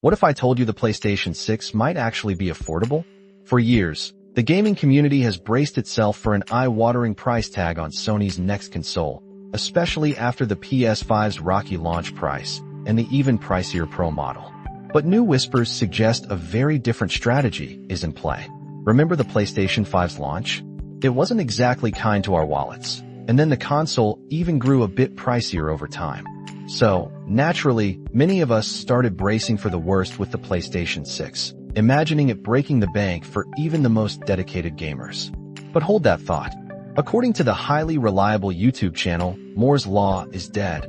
What if I told you the PlayStation 6 might actually be affordable? For years, the gaming community has braced itself for an eye-watering price tag on Sony's next console, especially after the PS5's rocky launch price and the even pricier Pro model. But new whispers suggest a very different strategy is in play. Remember the PlayStation 5's launch? It wasn't exactly kind to our wallets, and then the console even grew a bit pricier over time. So, naturally, many of us started bracing for the worst with the PlayStation 6, imagining it breaking the bank for even the most dedicated gamers. But hold that thought. According to the highly reliable YouTube channel, Moore's Law is dead,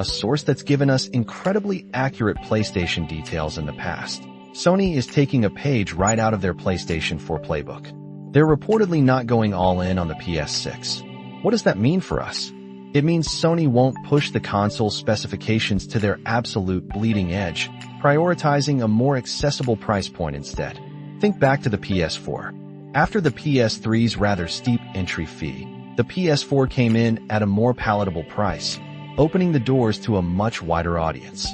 a source that's given us incredibly accurate PlayStation details in the past. Sony is taking a page right out of their PlayStation 4 playbook. They're reportedly not going all in on the PS6. What does that mean for us? It means Sony won't push the console specifications to their absolute bleeding edge, prioritizing a more accessible price point instead. Think back to the PS4. After the PS3's rather steep entry fee, the PS4 came in at a more palatable price, opening the doors to a much wider audience.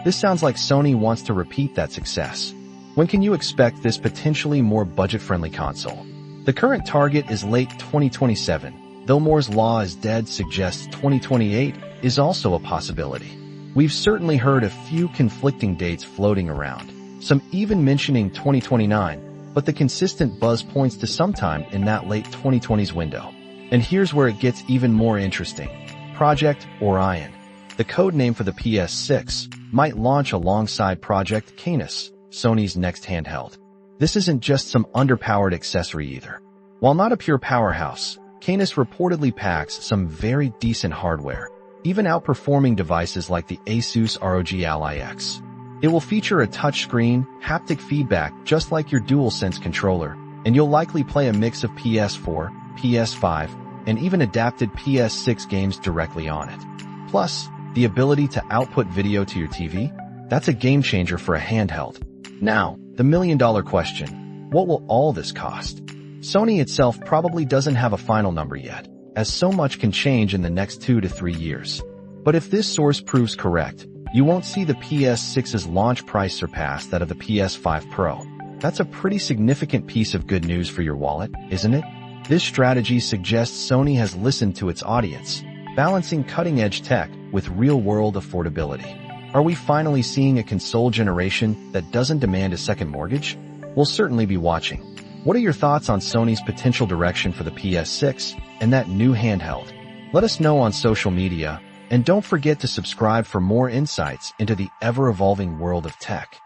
This sounds like Sony wants to repeat that success. When can you expect this potentially more budget-friendly console? The current target is late 2027. Though Moore's Law is dead suggests 2028 is also a possibility. We've certainly heard a few conflicting dates floating around, some even mentioning 2029, but the consistent buzz points to sometime in that late 2020s window. And here's where it gets even more interesting. Project Orion, the code name for the PS6, might launch alongside Project Canis, Sony's next handheld. This isn't just some underpowered accessory either. While not a pure powerhouse, Canis reportedly packs some very decent hardware, even outperforming devices like the Asus ROG Ally X. It will feature a touchscreen, haptic feedback just like your DualSense controller, and you'll likely play a mix of PS4, PS5, and even adapted PS6 games directly on it. Plus, the ability to output video to your TV? That's a game changer for a handheld. Now, the million-dollar question, what will all this cost? Sony itself probably doesn't have a final number yet, as so much can change in the next 2 to 3 years. But if this source proves correct, you won't see the PS6's launch price surpass that of the PS5 Pro. That's a pretty significant piece of good news for your wallet, isn't it? This strategy suggests Sony has listened to its audience, balancing cutting-edge tech with real-world affordability. Are we finally seeing a console generation that doesn't demand a second mortgage? We'll certainly be watching. What are your thoughts on Sony's potential direction for the PS6 and that new handheld? Let us know on social media, and don't forget to subscribe for more insights into the ever-evolving world of tech.